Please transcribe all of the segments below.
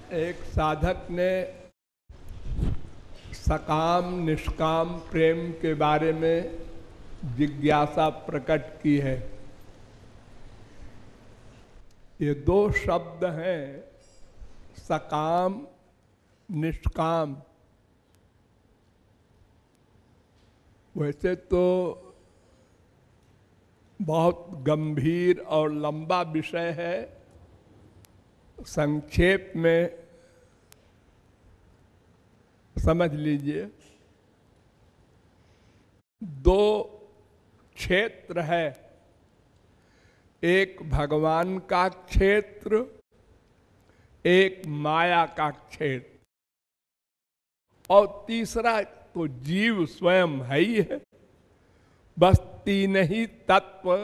एक साधक ने सकाम निष्काम प्रेम के बारे में जिज्ञासा प्रकट की है। ये दो शब्द हैं, सकाम निष्काम। वैसे तो बहुत गंभीर और लंबा विषय है, संक्षेप में समझ लीजिए। दो क्षेत्र है, एक भगवान का क्षेत्र, एक माया का क्षेत्र, और तीसरा तो जीव स्वयं है ही है। बस तीन ही तत्व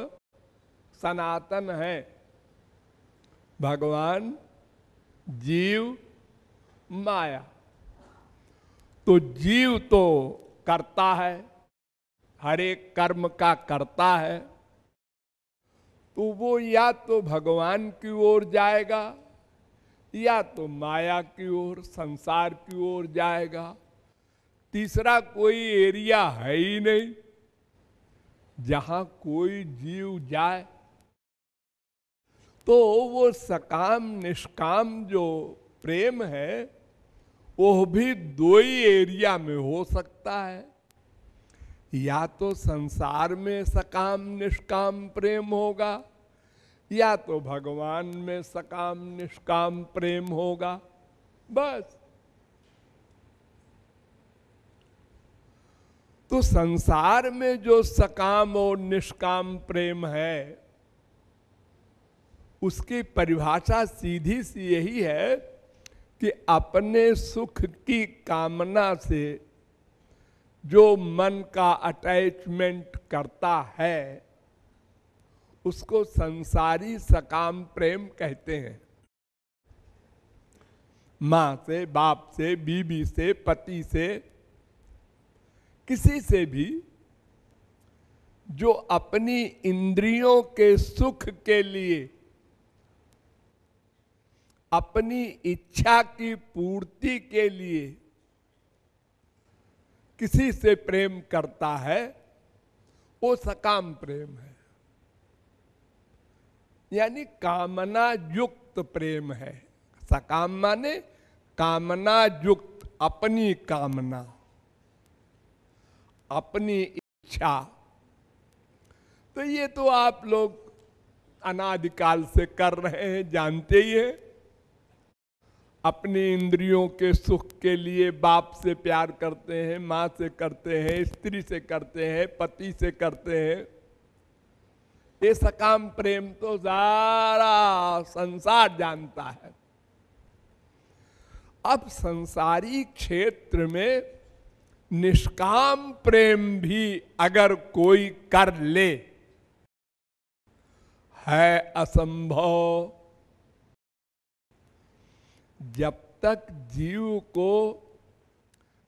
सनातन है, भगवान, जीव, माया। तो जीव तो करता है, हर एक कर्म का करता है, तो वो या तो भगवान की ओर जाएगा या तो माया की ओर, संसार की ओर जाएगा। तीसरा कोई एरिया है ही नहीं जहां कोई जीव जाए। तो वो सकाम निष्काम जो प्रेम है वो भी दो ही एरिया में हो सकता है। या तो संसार में सकाम निष्काम प्रेम होगा या तो भगवान में सकाम निष्काम प्रेम होगा, बस। तो संसार में जो सकाम और निष्काम प्रेम है उसकी परिभाषा सीधी सी यही है कि अपने सुख की कामना से जो मन का अटैचमेंट करता है उसको संसारी सकाम प्रेम कहते हैं। मां से, बाप से, बीवी से, पति से, किसी से भी जो अपनी इंद्रियों के सुख के लिए, अपनी इच्छा की पूर्ति के लिए किसी से प्रेम करता है वो सकाम प्रेम है, यानी कामना युक्त प्रेम है। सकाम माने कामना युक्त, अपनी कामना, अपनी इच्छा। तो ये तो आप लोग अनादिकाल से कर रहे हैं, जानते ही हैं। अपनी इंद्रियों के सुख के लिए बाप से प्यार करते हैं, माँ से करते हैं, स्त्री से करते हैं, पति से करते हैं। ये सकाम प्रेम तो सारा संसार जानता है। अब संसारी क्षेत्र में निष्काम प्रेम भी अगर कोई कर ले है असंभव। जब तक जीव को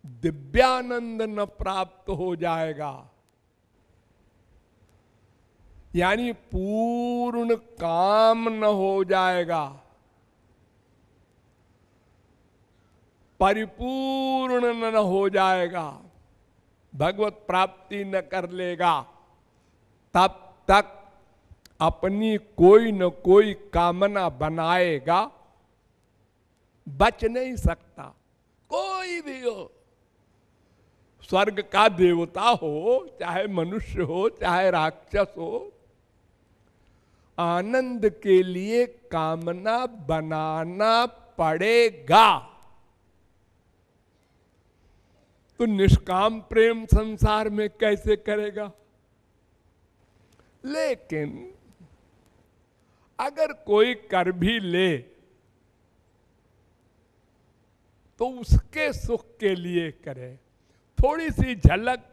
दिव्यानंद न प्राप्त हो जाएगा, यानी पूर्ण काम न हो जाएगा, परिपूर्ण न हो जाएगा, भगवत प्राप्ति न कर लेगा, तब तक अपनी कोई न कोई कामना बनाएगा, बच नहीं सकता। कोई भी हो, स्वर्ग का देवता हो, चाहे मनुष्य हो, चाहे राक्षस हो, आनंद के लिए कामना बनाना पड़ेगा। तो निष्काम प्रेम संसार में कैसे करेगा? लेकिन अगर कोई कर भी ले तो उसके सुख के लिए करे। थोड़ी सी झलक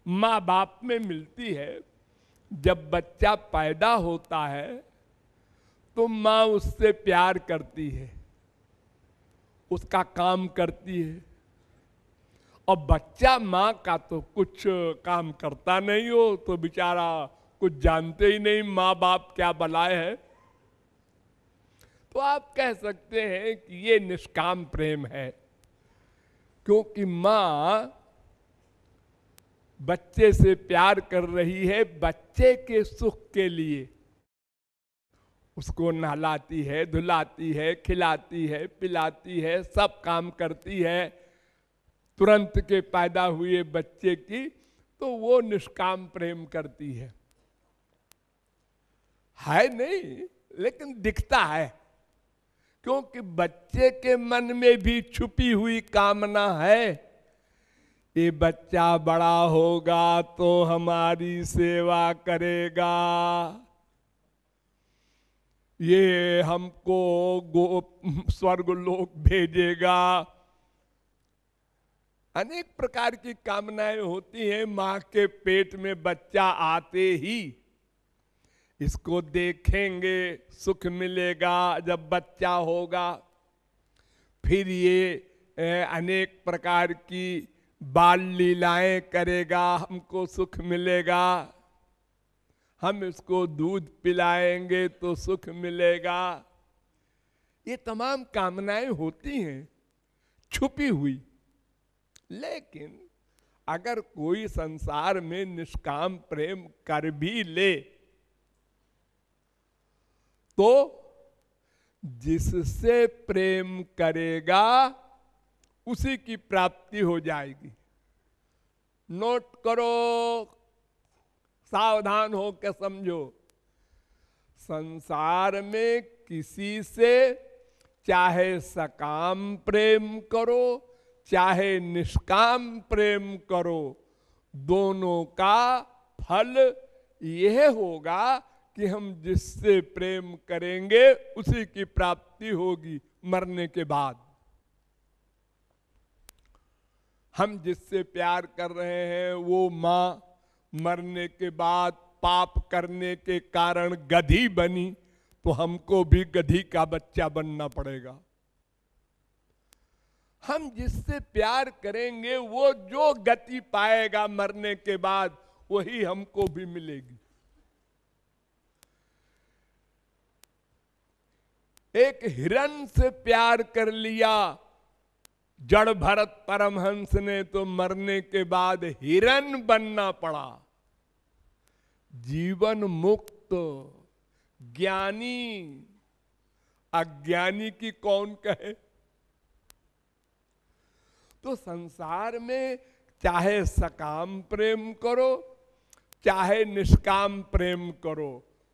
माँ बाप में मिलती है। जब बच्चा पैदा होता है तो माँ उससे प्यार करती है, उसका काम करती है। और बच्चा माँ का तो कुछ काम करता नहीं हो तो बेचारा कुछ जानते ही नहीं माँ बाप क्या बलाए है। तो आप कह सकते हैं कि ये निष्काम प्रेम है, क्योंकि मां बच्चे से प्यार कर रही है बच्चे के सुख के लिए। उसको नहलाती है, धुलाती है, खिलाती है, पिलाती है, सब काम करती है तुरंत के पैदा हुए बच्चे की, तो वो निष्काम प्रेम करती है नहीं, लेकिन दिखता है, क्योंकि बच्चे के मन में भी छुपी हुई कामना है, ये बच्चा बड़ा होगा तो हमारी सेवा करेगा, ये हमको स्वर्ग लोक भेजेगा। अनेक प्रकार की कामनाएं होती हैं मां के पेट में बच्चा आते ही। इसको देखेंगे सुख मिलेगा जब बच्चा होगा, फिर ये अनेक प्रकार की बाल लीलाएं करेगा, हमको सुख मिलेगा, हम इसको दूध पिलाएंगे तो सुख मिलेगा। ये तमाम कामनाएं होती हैं छुपी हुई। लेकिन अगर कोई संसार में निष्काम प्रेम कर भी ले तो जिससे प्रेम करेगा उसी की प्राप्ति हो जाएगी। नोट करो, सावधान हो के समझो। संसार में किसी से चाहे सकाम प्रेम करो चाहे निष्काम प्रेम करो, दोनों का फल यह होगा कि हम जिससे प्रेम करेंगे उसी की प्राप्ति होगी मरने के बाद। हम जिससे प्यार कर रहे हैं वो मां मरने के बाद पाप करने के कारण गधी बनी, तो हमको भी गधी का बच्चा बनना पड़ेगा। हम जिससे प्यार करेंगे वो जो गति पाएगा मरने के बाद वही हमको भी मिलेगी। एक हिरण से प्यार कर लिया जड़ भरत परमहंस ने, तो मरने के बाद हिरण बनना पड़ा। जीवन मुक्त ज्ञानी, अज्ञानी की कौन कहे। तो संसार में चाहे सकाम प्रेम करो चाहे निष्काम प्रेम करो,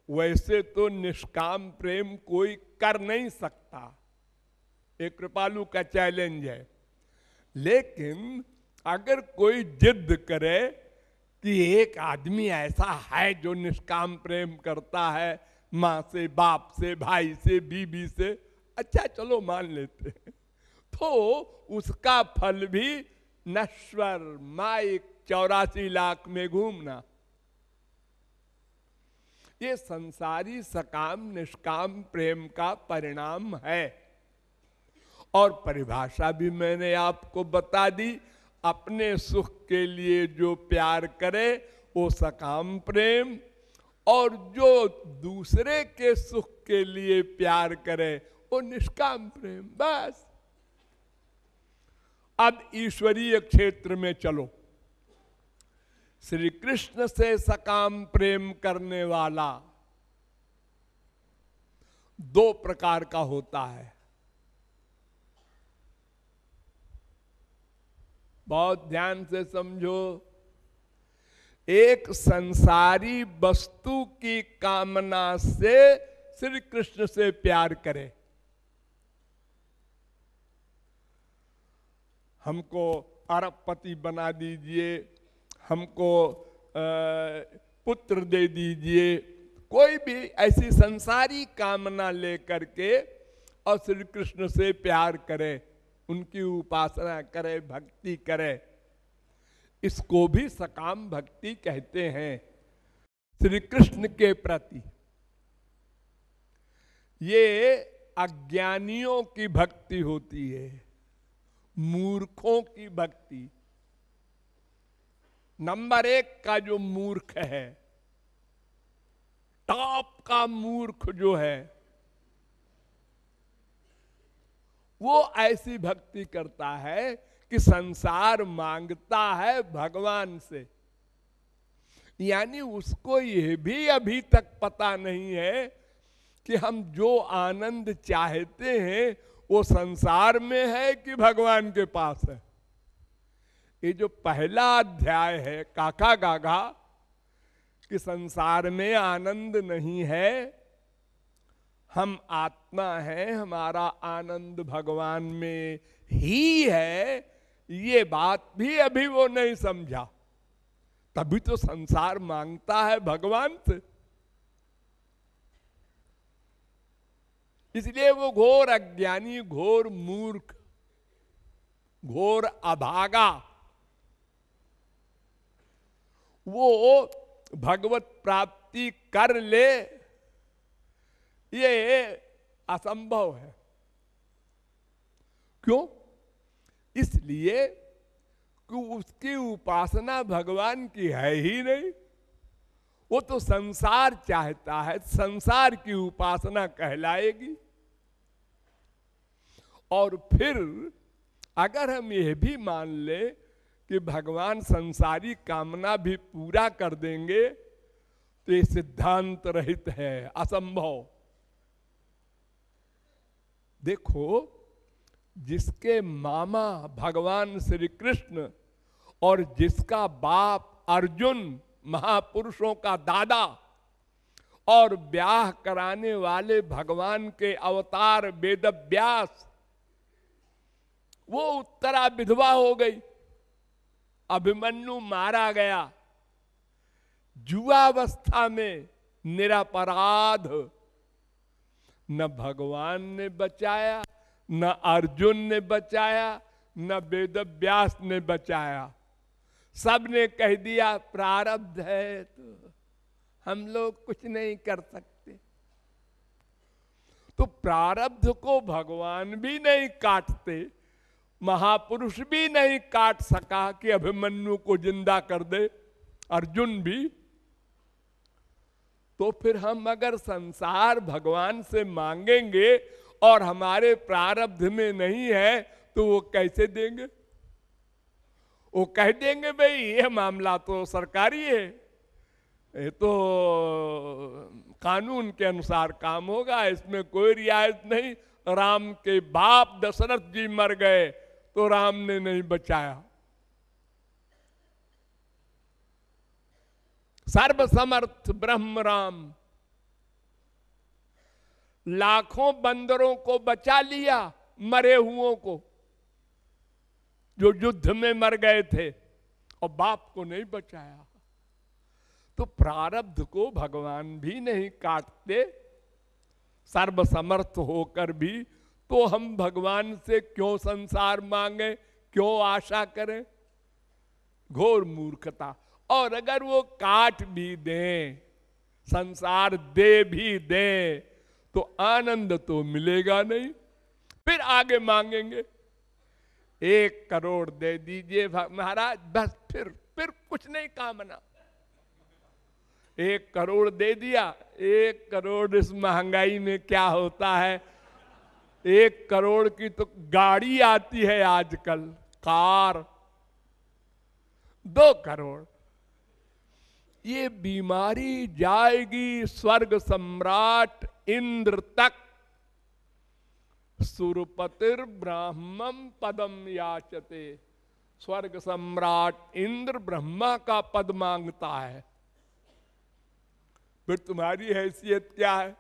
वैसे तो निष्काम प्रेम कोई कर नहीं सकता, एक कृपालु का चैलेंज है। लेकिन अगर कोई जिद करे कि एक आदमी ऐसा है जो निष्काम प्रेम करता है मां से, बाप से, भाई से, बीबी से, अच्छा चलो मान लेते हैं, तो उसका फल भी नश्वर, माइक, 84 लाख में घूमना। ये संसारी सकाम निष्काम प्रेम का परिणाम है। और परिभाषा भी मैंने आपको बता दी। अपने सुख के लिए जो प्यार करे वो सकाम प्रेम, और जो दूसरे के सुख के लिए प्यार करे वो निष्काम प्रेम। बस अब ईश्वरीय क्षेत्र में चलो। श्री कृष्ण से सकाम प्रेम करने वाला दो प्रकार का होता है। बहुत ध्यान से समझो। एक संसारी वस्तु की कामना से श्री कृष्ण से प्यार करे। हमको अरबपति बना दीजिए, हमको पुत्र दे दीजिए, कोई भी ऐसी संसारी कामना लेकर के और श्री कृष्ण से प्यार करे, उनकी उपासना करे, भक्ति करे, इसको भी सकाम भक्ति कहते हैं श्री कृष्ण के प्रति। ये अज्ञानियों की भक्ति होती है, मूर्खों की भक्ति। नंबर 1 का जो मूर्ख है, टॉप का मूर्ख जो है, वो ऐसी भक्ति करता है कि संसार मांगता है भगवान से। यानी उसको यह भी अभी तक पता नहीं है कि हम जो आनंद चाहते हैं वो संसार में है कि भगवान के पास है। ये जो पहला अध्याय है काका गागा कि संसार में आनंद नहीं है, हम आत्मा हैं, हमारा आनंद भगवान में ही है, ये बात भी अभी वो नहीं समझा। तभी तो संसार मांगता है भगवान से। इसलिए वो घोर अज्ञानी, घोर मूर्ख, घोर अभागा वो भगवत प्राप्ति कर ले, ये असंभव है। क्यों? इसलिए कि उसकी उपासना भगवान की है ही नहीं। वो तो संसार चाहता है, संसार की उपासना कहलाएगी। और फिर अगर हम यह भी मान ले कि भगवान संसारी कामना भी पूरा कर देंगे तो ये सिद्धांत रहित है, असंभव। देखो, जिसके मामा भगवान श्री कृष्ण और जिसका बाप अर्जुन, महापुरुषों का दादा, और ब्याह कराने वाले भगवान के अवतार वेद व्यास, वो उत्तरा विधवा हो गई, अभिमन्यु मारा गया, जुआवस्था में निरपराध। न भगवान ने बचाया, न अर्जुन ने बचाया, न वेद व्यास ने बचाया। सबने कह दिया प्रारब्ध है तो हम लोग कुछ नहीं कर सकते। तो प्रारब्ध को भगवान भी नहीं काटते, महापुरुष भी नहीं काट सका कि अभिमन्यु को जिंदा कर दे, अर्जुन भी। तो फिर हम अगर संसार भगवान से मांगेंगे और हमारे प्रारब्ध में नहीं है तो वो कैसे देंगे? वो कह देंगे भाई ये मामला तो सरकारी है, ये तो कानून के अनुसार काम होगा, इसमें कोई रियायत नहीं। राम के बाप दशरथ जी मर गए तो राम ने नहीं बचाया। सर्वसमर्थ ब्रह्म राम लाखों बंदरों को बचा लिया, मरे हुओं को जो युद्ध में मर गए थे, और बाप को नहीं बचाया। तो प्रारब्ध को भगवान भी नहीं काटते, सर्वसमर्थ होकर भी। तो हम भगवान से क्यों संसार मांगे, क्यों आशा करें? घोर मूर्खता। और अगर वो काट भी दें, संसार दे भी दें, तो आनंद तो मिलेगा नहीं। फिर आगे मांगेंगे 1 करोड़ दे दीजिए महाराज, बस फिर कुछ नहीं कामना। 1 करोड़ दे दिया, 1 करोड़ इस महंगाई में क्या होता है? 1 करोड़ की तो गाड़ी आती है आजकल, कार। 2 करोड़, ये बीमारी जाएगी स्वर्ग सम्राट इंद्र तक। सुरपतिर ब्राह्मम पदम याचते। स्वर्ग सम्राट इंद्र ब्रह्मा का पद मांगता है। फिर तुम्हारी हैसियत क्या है?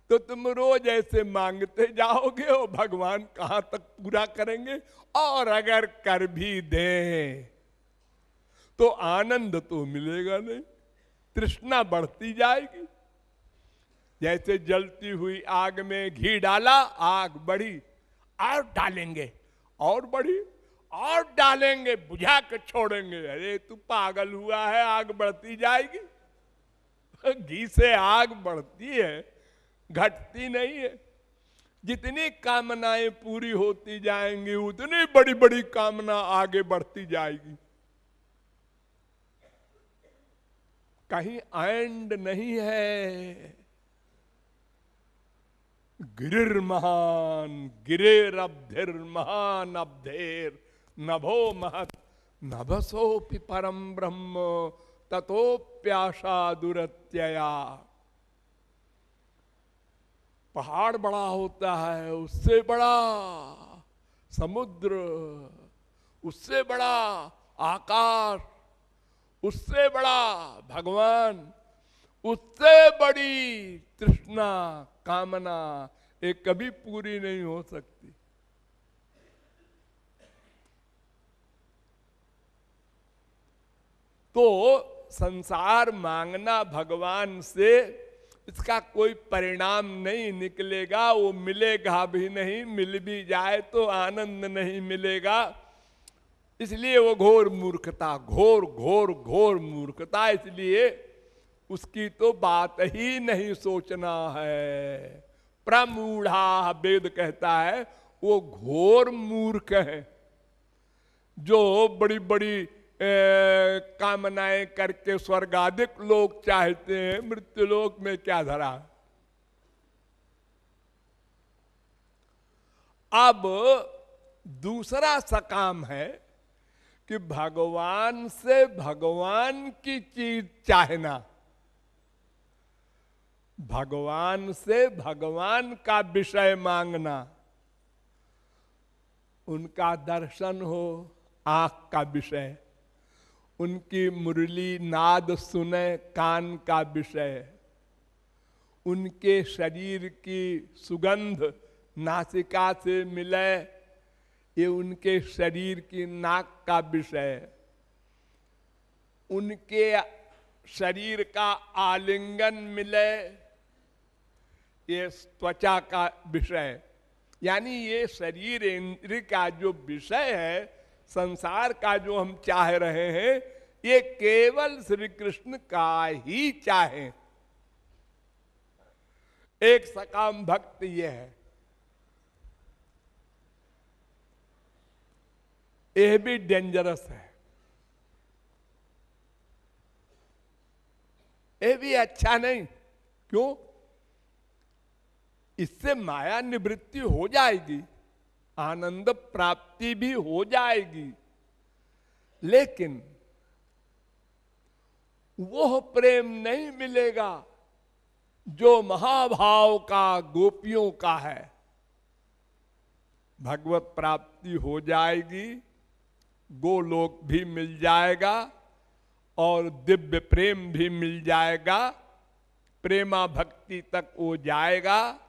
तो तुम रोज ऐसे मांगते जाओगे और भगवान कहां तक पूरा करेंगे? और अगर कर भी दें तो आनंद तो मिलेगा नहीं, तृष्णा बढ़ती जाएगी। जैसे जलती हुई आग में घी डाला, आग बढ़ी, और डालेंगे, और बढ़ी, और डालेंगे, बुझा के छोड़ेंगे। अरे तू पागल हुआ है, आग बढ़ती जाएगी। घी से आग बढ़ती है, घटती नहीं है। जितनी कामनाएं पूरी होती जाएंगी उतनी बड़ी बड़ी कामना आगे बढ़ती जाएगी। कहीं एंड नहीं है। गिरिर्महान गिरेरब्धिर्महान अब्धेर नभो महत नभसोपि परम ब्रह्म ततोप्याशा दुरत्यया। पहाड़ बड़ा होता है, उससे बड़ा समुद्र, उससे बड़ा आकाश, उससे बड़ा भगवान, उससे बड़ी तृष्णा कामना ये कभी पूरी नहीं हो सकती। तो संसार मांगना भगवान से, इसका कोई परिणाम नहीं निकलेगा, वो मिलेगा भी नहीं, मिल भी जाए तो आनंद नहीं मिलेगा। इसलिए वो घोर मूर्खता, घोर घोर घोर मूर्खता, इसलिए उसकी तो बात ही नहीं सोचना है। प्रमूढ़ा वेद कहता है वो घोर मूर्ख है, जो बड़ी बड़ी कामनाएं करके स्वर्गाधिक लोग चाहते हैं, मृत्युलोक में क्या धरा। अब दूसरा सकाम है कि भगवान से भगवान की चीज चाहना, भगवान से भगवान का विषय मांगना, उनका दर्शन हो आंख का विषय, उनकी मुरली नाद सुने कान का विषय, उनके शरीर की सुगंध नासिका से मिले ये उनके शरीर की नाक का विषय, उनके शरीर का आलिंगन मिले ये त्वचा का विषय। यानी ये शरीर इंद्रिय का जो विषय है, संसार का जो हम चाह रहे हैं, ये केवल श्री कृष्ण का ही चाहे। एक सकाम भक्त ये है। यह भी डेंजरस है, यह भी अच्छा नहीं। क्यों? इससे माया निवृत्ति हो जाएगी, आनंद प्राप्ति भी हो जाएगी, लेकिन वो प्रेम नहीं मिलेगा जो महाभाव का गोपियों का है। भगवत प्राप्ति हो जाएगी, गोलोक भी मिल जाएगा और दिव्य प्रेम भी मिल जाएगा, प्रेमा भक्ति तक वो जाएगा,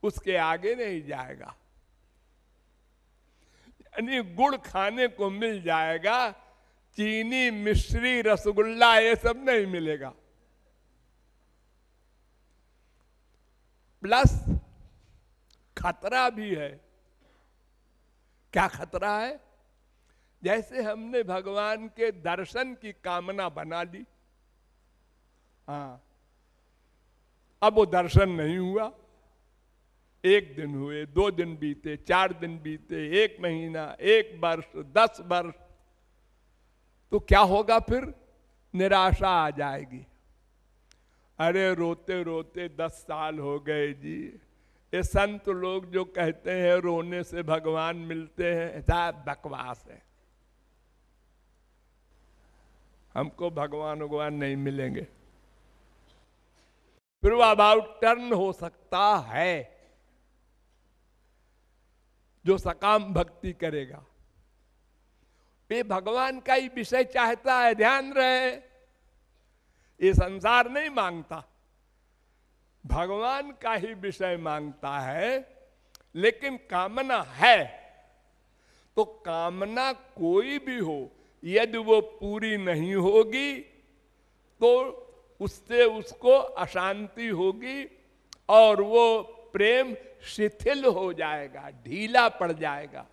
उसके आगे नहीं जाएगा। यानी गुड़ खाने को मिल जाएगा, चीनी मिश्री रसगुल्ला ये सब नहीं मिलेगा। प्लस खतरा भी है। क्या खतरा है? जैसे हमने भगवान के दर्शन की कामना बना ली, हाँ, अब वो दर्शन नहीं हुआ, एक दिन हुए, 2 दिन बीते, 4 दिन बीते, 1 महीना, 1 वर्ष, 10 वर्ष, तो क्या होगा फिर? निराशा आ जाएगी। अरे रोते रोते 10 साल हो गए जी। ये संत लोग जो कहते हैं रोने से भगवान मिलते हैं, ऐसा बकवास है। हमको भगवान नहीं मिलेंगे। फिर वो अबाउट टर्न हो सकता है जो सकाम भक्ति करेगा। ये भगवान का ही विषय चाहता है, ध्यान रहे। ये संसार नहीं मांगता, भगवान का ही विषय मांगता है। लेकिन कामना है, तो कामना कोई भी हो, यदि वो पूरी नहीं होगी तो उससे उसको अशांति होगी और वो प्रेम शिथिल हो जाएगा, ढीला पड़ जाएगा।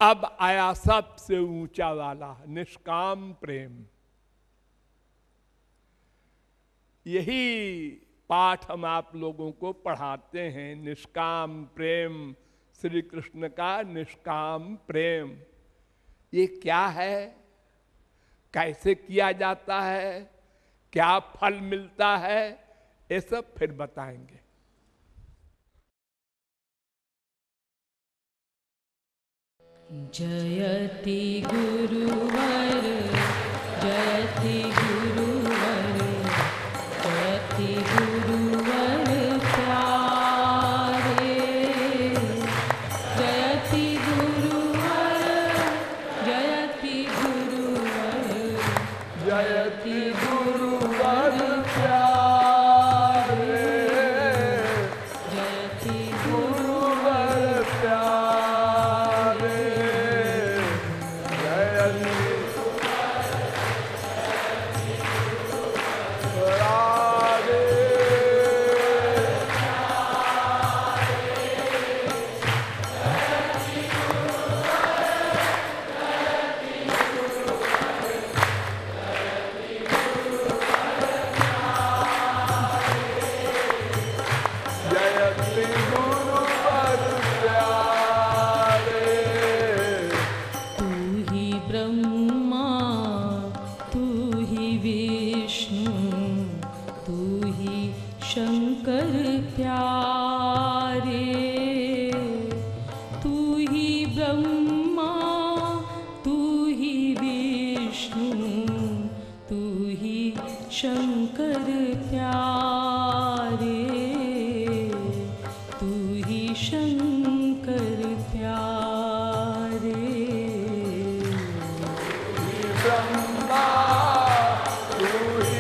अब आया सबसे ऊंचा वाला, निष्काम प्रेम। यही पाठ हम आप लोगों को पढ़ाते हैं, निष्काम प्रेम, श्री कृष्ण का निष्काम प्रेम। ये क्या है, कैसे किया जाता है, क्या फल मिलता है, ये सब फिर बताएंगे। जयति गुरुवर, जयति गुरुवर, जयति गुरुवर प्यारे। जयति गुरुवर, जयति गुरुवर, जयति गुरुवर प्यारे, जयति गुरुवर प्यारे, जयति शंकर प्यारे। तू ही ब्रह्मा, तू ही विष्णु, तू ही शंकर प्यारे। तू ही शंकर प्यारे। ब्रह्मा, तू ही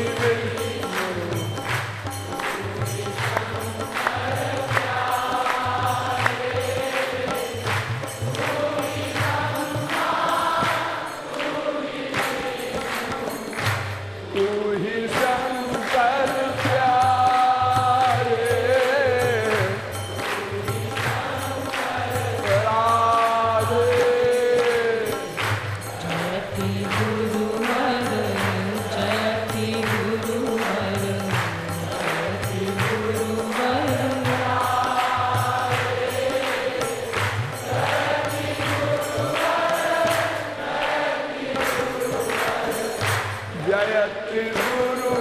जयति गुरु